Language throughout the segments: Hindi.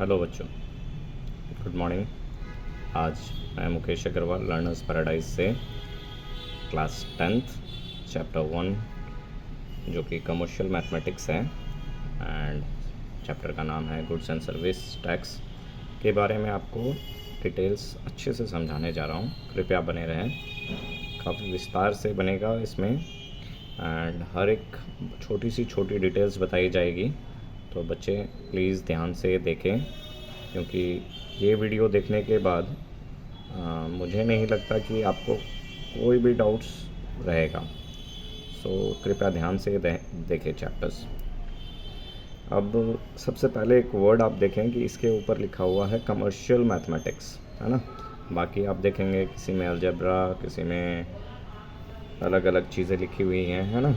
हेलो बच्चों, गुड मॉर्निंग। आज मैं मुकेश अग्रवाल लर्नर्स पैराडाइज से क्लास 10th चैप्टर 1 जो कि कमर्शियल मैथमेटिक्स है एंड चैप्टर का नाम है गुड्स एंड सर्विस टैक्स के बारे में आपको डिटेल्स अच्छे से समझाने जा रहा हूँ। कृपया बने रहें, काफ़ी विस्तार से बनेगा इसमें एंड हर एक छोटी डिटेल्स बताई जाएगी। तो बच्चे प्लीज़ ध्यान से देखें, क्योंकि ये वीडियो देखने के बाद मुझे नहीं लगता कि आपको कोई भी डाउट्स रहेगा। सो कृपया ध्यान से देखें चैप्टर्स। अब सबसे पहले एक वर्ड आप देखें कि इसके ऊपर लिखा हुआ है कमर्शियल मैथमेटिक्स, है ना। बाकी आप देखेंगे किसी में अलजेब्रा, किसी में अलग अलग चीज़ें लिखी हुई हैं, है ना।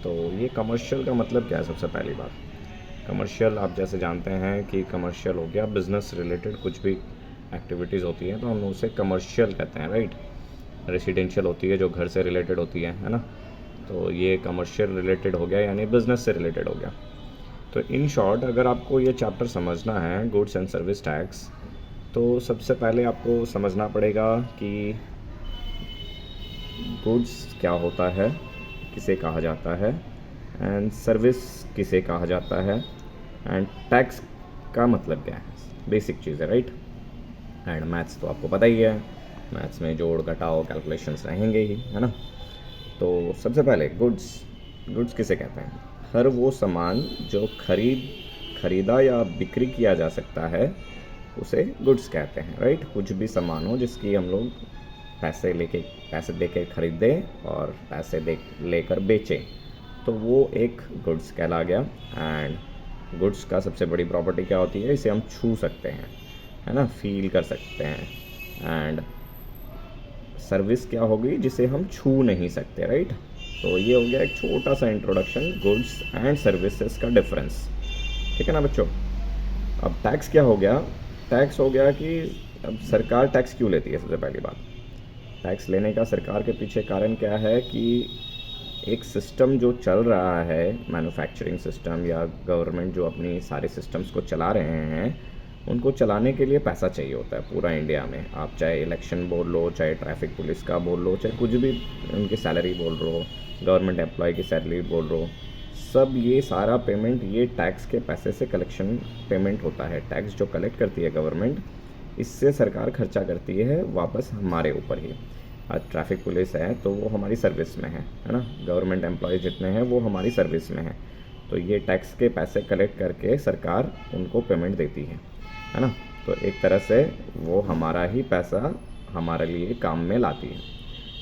तो ये कमर्शियल का मतलब क्या है? सबसे पहली बात, कमर्शियल आप जैसे जानते हैं कि कमर्शियल हो गया बिज़नेस रिलेटेड कुछ भी एक्टिविटीज़ होती है तो हम उसे कमर्शियल कहते हैं, राइट। रेसिडेंशियल होती है जो घर से रिलेटेड होती है ना। तो ये कमर्शियल रिलेटेड हो गया, यानी बिज़नेस से रिलेटेड हो गया। तो इन शॉर्ट अगर आपको ये चैप्टर समझना है गुड्स एंड सर्विस टैक्स, तो सबसे पहले आपको समझना पड़ेगा कि गुड्स क्या होता है, किसे कहा जाता है, एंड सर्विस किसे कहा जाता है, एंड टैक्स का मतलब क्या है। बेसिक चीज़ है, राइट। एंड मैथ्स तो आपको पता ही है, मैथ्स में जोड़ घटाओ कैलकुलेशंस रहेंगे ही, है ना। तो सबसे पहले गुड्स किसे कहते हैं? हर वो सामान जो खरीदा या बिक्री किया जा सकता है उसे गुड्स कहते हैं, राइट। कुछ भी सामान हो जिसकी हम लोग पैसे दे के खरीदें और पैसे दे लेकर बेचें, तो वो एक गुड्स कहला गया। एंड गुड्स का सबसे बड़ी प्रॉपर्टी क्या होती है? इसे हम छू सकते हैं, है ना, फील कर सकते हैं। एंड सर्विस क्या होगी? जिसे हम छू नहीं सकते, राइट। तो ये हो गया एक छोटा सा इंट्रोडक्शन गुड्स एंड सर्विसेज का डिफरेंस, ठीक है ना बच्चों। अब टैक्स क्या हो गया? टैक्स हो गया कि अब सरकार टैक्स क्यों लेती है? सबसे पहली बात, टैक्स लेने का सरकार के पीछे कारण क्या है कि एक सिस्टम जो चल रहा है, मैन्युफैक्चरिंग सिस्टम या गवर्नमेंट जो अपनी सारे सिस्टम्स को चला रहे हैं, उनको चलाने के लिए पैसा चाहिए होता है पूरा इंडिया में। आप चाहे इलेक्शन बोल लो, चाहे ट्रैफिक पुलिस का बोल लो, चाहे कुछ भी उनकी सैलरी बोल लो, गवर्नमेंट एम्प्लॉय की सैलरी बोल लो, सब ये सारा पेमेंट ये टैक्स के पैसे से कलेक्शन पेमेंट होता है। टैक्स जो कलेक्ट करती है गवर्नमेंट, इससे सरकार खर्चा करती है वापस हमारे ऊपर ही। आज ट्रैफिक पुलिस है तो वो हमारी सर्विस में है ना। गवर्नमेंट एम्प्लॉय जितने हैं वो हमारी सर्विस में है। तो ये टैक्स के पैसे कलेक्ट करके सरकार उनको पेमेंट देती है ना। तो एक तरह से वो हमारा ही पैसा हमारे लिए काम में लाती है,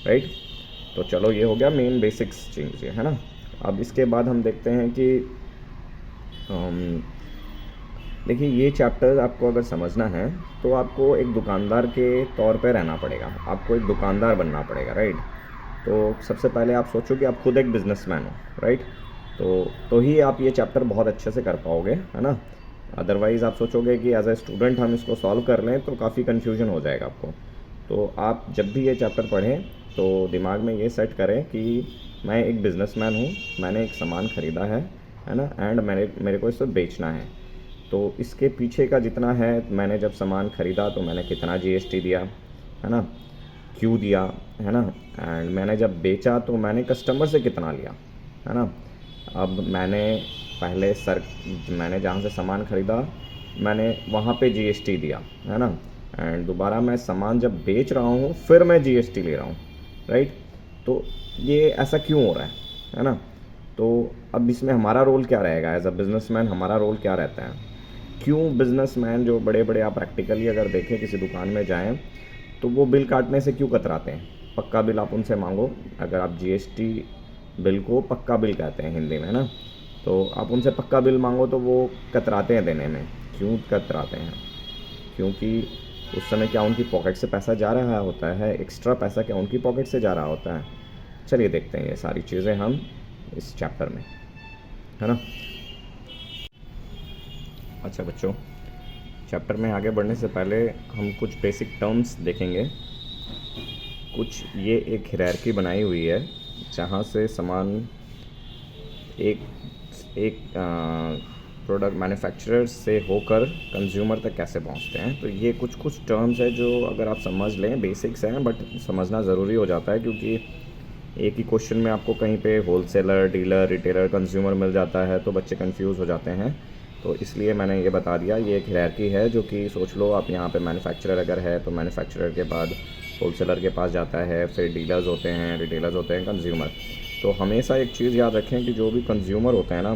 राइट। तो चलो ये हो गया मेन बेसिक्स चीज़, है ना। अब इसके बाद हम देखते हैं कि देखिए ये चैप्टर आपको अगर समझना है तो आपको एक दुकानदार के तौर पे रहना पड़ेगा, आपको एक दुकानदार बनना पड़ेगा, राइट। तो सबसे पहले आप सोचो कि आप खुद एक बिजनेसमैन हो, राइट। तो ही आप ये चैप्टर बहुत अच्छे से कर पाओगे, है ना। अदरवाइज़ आप सोचोगे कि एज ए स्टूडेंट हम इसको सॉल्व कर लें तो काफ़ी कन्फ्यूजन हो जाएगा आपको। तो आप जब भी ये चैप्टर पढ़ें तो दिमाग में ये सेट करें कि मैं एक बिज़नेसमैन हूँ, मैंने एक सामान ख़रीदा है ना, एंड मेरे को इसे बेचना है। तो इसके पीछे का जितना है, मैंने जब सामान ख़रीदा तो मैंने कितना जीएसटी दिया, है ना, क्यों दिया, है ना। एंड मैंने जब बेचा तो मैंने कस्टमर से कितना लिया, है ना। अब मैंने जहाँ से सामान ख़रीदा मैंने वहाँ पे जीएसटी दिया, है ना। एंड दोबारा मैं सामान जब बेच रहा हूँ फिर मैं जीएसटी ले रहा हूँ, राइट। तो ये ऐसा क्यों हो रहा है ना। तो अब इसमें हमारा रोल क्या रहेगा? एज अ बिज़नेसमैन हमारा रोल क्या रहता है? क्यों बिज़नेसमैन जो बड़े बड़े, आप प्रैक्टिकली अगर देखें किसी दुकान में जाएं तो वो बिल काटने से क्यों कतराते हैं? पक्का बिल आप उनसे मांगो, अगर आप जीएसटी बिल को पक्का बिल कहते हैं हिंदी में ना, तो आप उनसे पक्का बिल मांगो तो वो कतराते हैं देने में। क्यों कतराते हैं? क्योंकि उस समय क्या उनकी पॉकेट से पैसा जा रहा होता है, एक्स्ट्रा पैसा क्या उनकी पॉकेट से जा रहा होता है। चलिए देखते हैं ये सारी चीज़ें हम इस चैप्टर में, है ना। अच्छा बच्चों, चैप्टर में आगे बढ़ने से पहले हम कुछ बेसिक टर्म्स देखेंगे। कुछ ये एक हायरार्की बनाई हुई है जहाँ से सामान एक प्रोडक्ट मैन्युफैक्चरर से होकर कंज्यूमर तक कैसे पहुंचते हैं। तो ये कुछ कुछ टर्म्स है जो अगर आप समझ लें, बेसिक्स हैं बट समझना ज़रूरी हो जाता है, क्योंकि एक ही क्वेश्चन में आपको कहीं पे होलसेलर, डीलर, रिटेलर, कंज्यूमर मिल जाता है तो बच्चे कंफ्यूज हो जाते हैं। तो इसलिए मैंने ये बता दिया, ये एक हायरार्की है जो कि सोच लो आप यहाँ पे मैन्युफैक्चरर अगर है तो मैन्युफैक्चरर के बाद होलसेलर के पास जाता है, फिर डीलर्स होते हैं, रिटेलर्स होते हैं, कंज्यूमर। तो हमेशा एक चीज़ याद रखें कि जो भी कंज्यूमर होते हैं ना,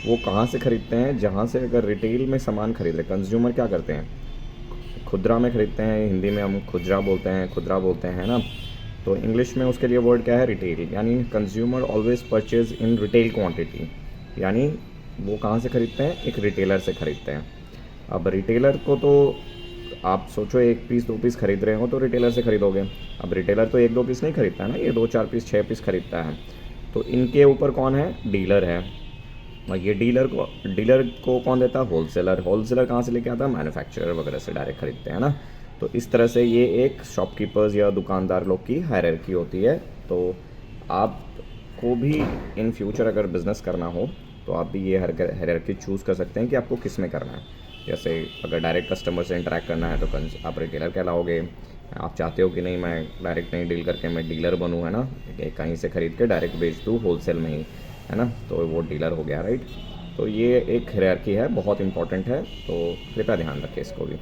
वो कहाँ से ख़रीदते हैं, जहाँ से अगर रिटेल में सामान खरीद रहे, कंज्यूमर क्या करते हैं, खुदरा में ख़रीदते हैं, हिंदी में हम खुदरा बोलते हैं, खुदरा बोलते हैं ना। तो इंग्लिश में उसके लिए वर्ड क्या है, रिटेल, यानी consumer always purchase in retail quantity, यानी वो कहाँ से ख़रीदते हैं, एक रिटेलर से ख़रीदते हैं। अब रिटेलर को तो आप सोचो 1 पीस 2 पीस खरीद रहे हो तो रिटेलर से ख़रीदोगे। अब रिटेलर तो 1-2 पीस नहीं खरीदता है ना, ये 2-4 पीस 6 पीस खरीदता है। तो इनके ऊपर कौन है, डीलर है। और ये डीलर को कौन देता है, होलसेलर। होलसेलर कहाँ से लेके आता है, मैन्युफैक्चरर वगैरह से डायरेक्ट खरीदते हैं ना। तो इस तरह से ये एक शॉपकीपर्स या दुकानदार लोग की हायरार्की होती है। तो आपको भी इन फ्यूचर अगर बिज़नेस करना हो तो आप भी ये हायरार्की चूज़ कर सकते हैं कि आपको किस में करना है। जैसे अगर डायरेक्ट कस्टमर से इंटरेक्ट करना है तो आप रिटेलर कहलाओगे। आप चाहते हो कि नहीं मैं डायरेक्ट नहीं डील करके मैं डीलर बनूँ, है ना, कहीं से ख़रीद के डायरेक्ट बेच दूँ होलसेल में ही, है ना, तो वो डीलर हो गया, राइट। तो ये एक हायरार्की है, बहुत इंपॉर्टेंट है, तो कृपया ध्यान रखें इसको भी।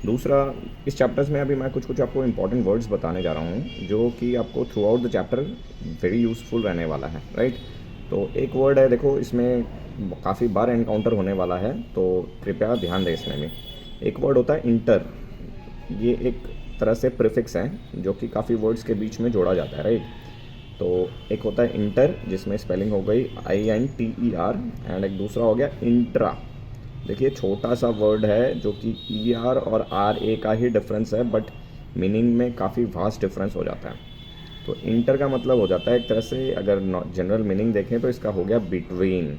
दूसरा, इस चैप्टर्स में अभी मैं कुछ कुछ आपको इंपॉर्टेंट वर्ड्स बताने जा रहा हूँ जो कि आपको through out the chapter very useful रहने वाला है, राइट। तो एक वर्ड है, देखो इसमें काफ़ी बार एनकाउंटर होने वाला है, तो कृपया ध्यान दें इसमें भी। एक वर्ड होता है इंटर, ये एक तरह से प्रीफिक्स है जो कि काफ़ी वर्ड्स के बीच में जोड़ा जाता है, राइट। तो एक होता है इंटर जिसमें स्पेलिंग हो गई INTER, एंड एक दूसरा हो गया इंट्रा। देखिए छोटा सा वर्ड है जो कि ER और RA का ही डिफरेंस है, बट मीनिंग में काफ़ी वास्ट डिफरेंस हो जाता है। तो इंटर का मतलब हो जाता है एक तरह से, अगर जनरल मीनिंग देखें तो इसका हो गया बिटवीन,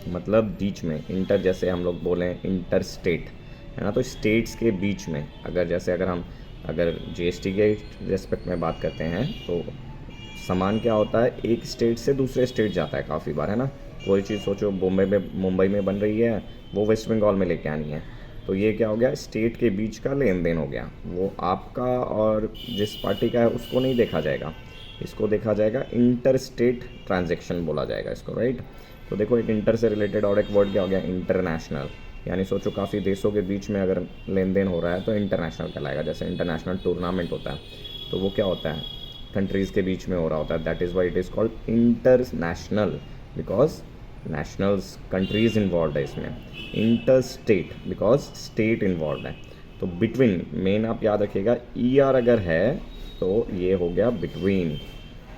मतलब बीच में। इंटर जैसे हम लोग बोलें इंटर स्टेट, है ना, तो स्टेट्स के बीच में। अगर GST के रेस्पेक्ट में बात करते हैं तो सामान क्या होता है, एक स्टेट से दूसरे स्टेट जाता है काफ़ी बार, है ना। कोई चीज़ सोचो मुंबई में बन रही है, वो वेस्ट बंगाल में लेके आनी है, तो ये क्या हो गया, स्टेट के बीच का लेन देन हो गया। वो आपका और जिस पार्टी का है उसको नहीं देखा जाएगा, इसको देखा जाएगा इंटर स्टेट ट्रांजेक्शन बोला जाएगा इसको, राइट। तो देखो एक इंटर से रिलेटेड और एक वर्ड क्या हो गया, इंटरनेशनल, यानी सोचो काफ़ी देशों के बीच में अगर लेन देन हो रहा है तो इंटरनेशनल कहलाएगा। जैसे इंटरनेशनल टूर्नामेंट होता है तो वो क्या होता है, कंट्रीज़ के बीच में हो रहा होता है, that is why it is called international, because nationals countries involve है इसमें। Inter state because state involve है। तो बिटवीन मेन आप याद रखिएगा, ER अगर है तो ये हो गया बिटवीन,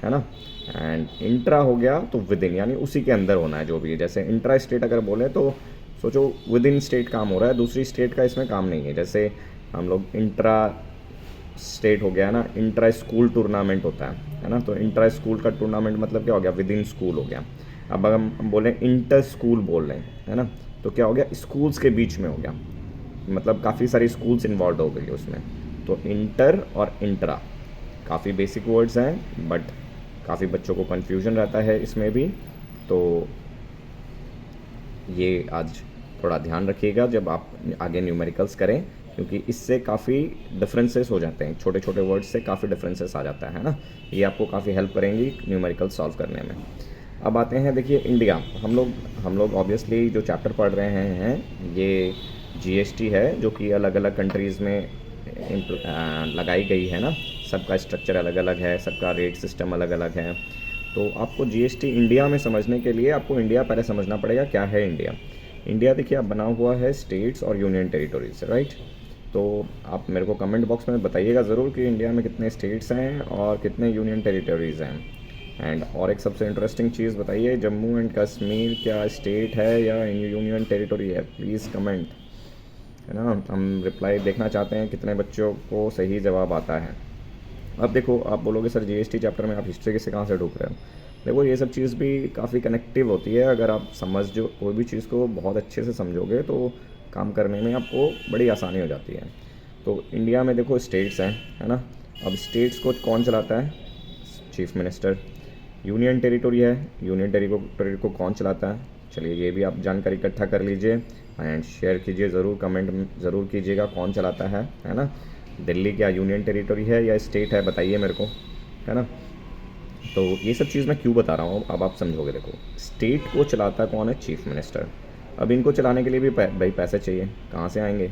है ना। एंड इंट्रा हो गया तो विद इन, यानी उसी के अंदर होना है जो भी है। जैसे इंट्रा स्टेट अगर बोले तो सोचो विद इन स्टेट काम हो रहा है, दूसरी स्टेट का इसमें काम नहीं है। जैसे हम लोग इंट्रा स्टेट हो गया ना, इंट्रा स्कूल टूर्नामेंट होता है ना, तो इंट्रा स्कूल का टूर्नामेंट मतलब क्या हो गया, विद इन स्कूल हो गया। अब अगर हम बोलें इंटर स्कूल बोल रहे हैं, है ना, तो क्या हो गया, स्कूल्स के बीच में हो गया, मतलब काफ़ी सारी स्कूल्स इन्वॉल्व हो गई उसमें। तो इंटर और इंट्रा काफ़ी बेसिक वर्ड्स हैं, बट काफ़ी बच्चों को कन्फ्यूजन रहता है इसमें भी। तो ये आज थोड़ा ध्यान रखिएगा जब आप आगे न्यूमेरिकल्स करें, क्योंकि इससे काफ़ी डिफरेंसेस हो जाते हैं, छोटे छोटे वर्ड्स से काफ़ी डिफरेंसेस आ जाता है ना। ये आपको काफ़ी हेल्प करेंगी न्यूमेरिकल सॉल्व करने में। अब आते हैं, देखिए इंडिया, हम लोग ऑब्वियसली जो चैप्टर पढ़ रहे हैं ये GST है जो कि अलग अलग कंट्रीज़ में लगाई गई है ना। सबका स्ट्रक्चर अलग अलग है, सबका रेट सिस्टम अलग अलग है। तो आपको GST इंडिया में समझने के लिए आपको इंडिया पहले समझना पड़ेगा, क्या है इंडिया। इंडिया देखिए आप बना हुआ है स्टेट्स और यूनियन टेरिटोरीज, राइट। तो आप मेरे को कमेंट बॉक्स में बताइएगा ज़रूर कि इंडिया में कितने स्टेट्स हैं और कितने यूनियन टेरिटोरीज़ हैं। एंड और एक सबसे इंटरेस्टिंग चीज़ बताइए, जम्मू एंड कश्मीर क्या स्टेट है या यूनियन टेरिटोरी है, प्लीज़ कमेंट, है ना। हम रिप्लाई देखना चाहते हैं कितने बच्चों को सही जवाब आता है। अब देखो आप बोलोगे सर GST चैप्टर में आप हिस्ट्री से कहाँ से ढूंढ रहे हो। देखो ये सब चीज़ भी काफ़ी कनेक्टिव होती है, अगर आप कोई भी चीज़ को बहुत अच्छे से समझोगे तो काम करने में आपको बड़ी आसानी हो जाती है। तो इंडिया में देखो स्टेट्स हैं, है ना। अब स्टेट्स को कौन चलाता है, चीफ मिनिस्टर। यूनियन टेरिटोरी है, यूनियन टेरिटोरी को कौन चलाता है, चलिए ये भी आप जानकारी इकट्ठा कर लीजिए एंड शेयर कीजिए ज़रूर, कमेंट ज़रूर कीजिएगा कौन चलाता है ना। दिल्ली क्या यूनियन टेरिटरी है या स्टेट है, बताइए मेरे को, है ना। तो ये सब चीज़ मैं क्यों बता रहा हूँ अब आप समझोगे। देखो स्टेट को चलाता कौन है, चीफ मिनिस्टर। अब इनको चलाने के लिए भी भाई पैसे चाहिए, कहाँ से आएंगे।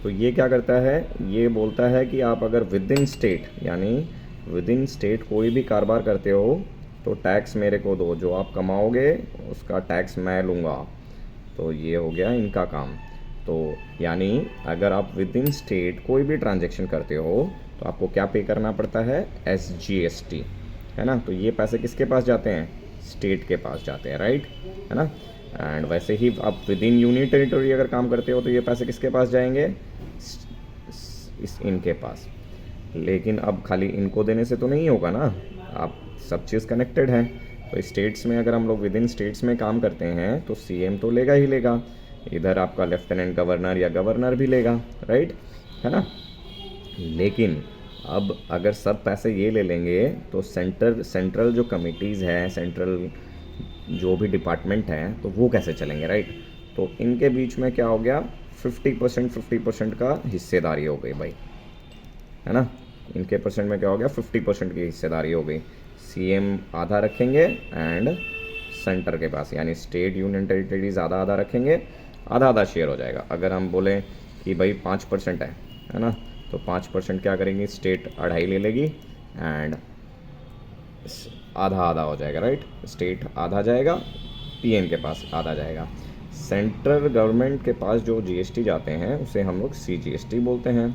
तो ये क्या करता है, ये बोलता है कि आप अगर विद इन स्टेट, यानी विद इन स्टेट कोई भी कारोबार करते हो तो टैक्स मेरे को दो, जो आप कमाओगे उसका टैक्स मैं लूँगा। तो ये हो गया इनका काम। तो यानी अगर आप विद इन स्टेट कोई भी ट्रांजैक्शन करते हो तो आपको क्या पे करना पड़ता है, SGST, है ना। तो ये पैसे किसके पास जाते हैं, स्टेट के पास जाते हैं, राइट, है ना। एंड वैसे ही आप विद इन यूनियन टेरिटरी अगर काम करते हो तो ये पैसे किसके पास जाएंगे, इनके पास। लेकिन अब खाली इनको देने से तो नहीं होगा ना, आप सब चीज़ कनेक्टेड है। तो स्टेट्स में अगर हम लोग विद इन स्टेट्स में काम करते हैं तो CM तो लेगा ही लेगा, इधर आपका लेफ्टिनेंट गवर्नर या गवर्नर भी लेगा, राइट, है ना। लेकिन अब अगर सब पैसे ये ले लेंगे तो सेंट्रल जो कमिटीज़ हैं, सेंट्रल जो भी डिपार्टमेंट हैं, तो वो कैसे चलेंगे, राइट। तो इनके बीच में क्या हो गया, 50% का हिस्सेदारी हो गई भाई, है ना। इनके परसेंट में क्या हो गया, 50% की हिस्सेदारी हो गई। CM आधा रखेंगे एंड सेंटर के पास, यानी स्टेट यूनियन टेरिटरीज आधा आधा रखेंगे, आधा आधा शेयर हो जाएगा। अगर हम बोलें कि भाई 5% है ना, तो 5% क्या करेंगी, स्टेट 2.5 ले लेगी एंड आधा आधा हो जाएगा, राइट। स्टेट आधा जाएगा, PM के पास आधा जाएगा। सेंट्रल गवर्नमेंट के पास जो GST जाते हैं उसे हम लोग CGST बोलते हैं।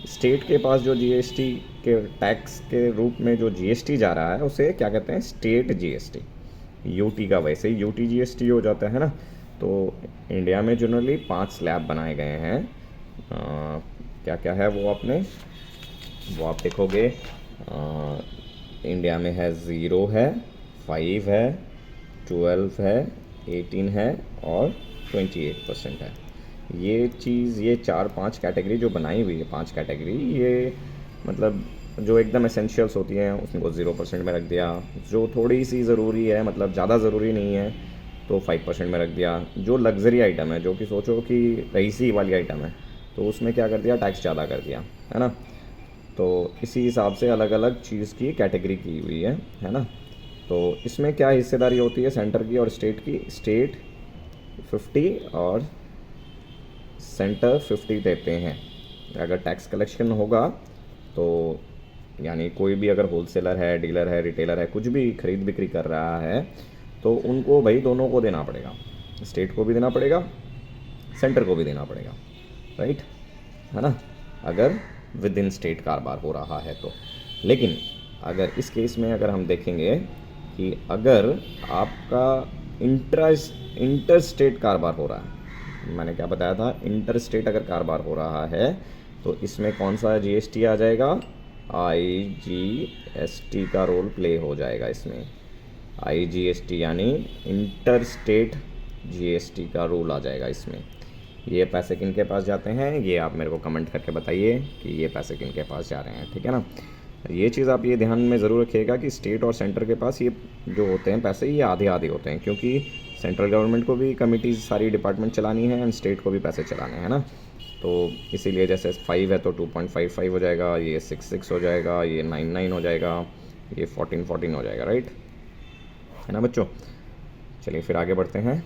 स्टेट के पास जो GST के टैक्स के रूप में जो GST जा रहा है उसे क्या कहते हैं, स्टेट GST। UT का वैसे ही UT GST हो जाता है ना। तो इंडिया में जनरली 5 स्लैब बनाए गए हैं। क्या क्या है वो आप देखोगे, इंडिया में है 0 है, 5 है, 12 है, 18 है और 28% है। ये चीज़, ये 4-5 कैटेगरी जो बनाई हुई है, 5 कैटेगरी, ये मतलब जो एकदम एसेंशियल्स होती हैं उसको 0% में रख दिया, जो थोड़ी सी ज़रूरी है, मतलब ज़्यादा ज़रूरी नहीं है तो 5% में रख दिया, जो लग्जरी आइटम है, जो कि सोचो कि रईसी वाली आइटम है, तो उसमें क्या कर दिया, टैक्स ज़्यादा कर दिया, है ना। तो इसी हिसाब से अलग अलग चीज़ की कैटेगरी की हुई है ना। तो इसमें क्या हिस्सेदारी होती है सेंटर की और स्टेट की, स्टेट 50 और सेंटर 50 देते हैं। अगर टैक्स कलेक्शन होगा तो यानी कोई भी अगर होलसेलर है, डीलर है, रिटेलर है, कुछ भी खरीद बिक्री कर रहा है तो उनको भाई दोनों को देना पड़ेगा, स्टेट को भी देना पड़ेगा, सेंटर को भी देना पड़ेगा, राइट, है ना, अगर विद इन स्टेट कारोबार हो रहा है तो। लेकिन अगर इस केस में अगर हम देखेंगे कि अगर आपका इंटर स्टेट कारोबार हो रहा है, मैंने क्या बताया था, इंटर स्टेट अगर कारोबार हो रहा है तो इसमें कौन सा GST आ जाएगा, IGST का रोल प्ले हो जाएगा इसमें। IGST यानी इंटर स्टेट GST का रोल आ जाएगा इसमें। ये पैसे किन के पास जाते हैं, ये आप मेरे को कमेंट करके बताइए कि ये पैसे किन के पास जा रहे हैं, ठीक है ना। ये चीज़ आप ये ध्यान में ज़रूर रखिएगा कि स्टेट और सेंटर के पास ये जो होते हैं पैसे, ये आधे आधे होते हैं, क्योंकि सेंट्रल गवर्नमेंट को भी कमिटीज़ सारी डिपार्टमेंट चलानी है एंड स्टेट को भी पैसे चलाने हैं ना। तो इसीलिए जैसे 5 है तो 2.55 हो जाएगा, ये 6 हो जाएगा, ये 9 हो जाएगा, ये 14 हो जाएगा, राइट, है ना बच्चों। चलिए फिर आगे बढ़ते हैं।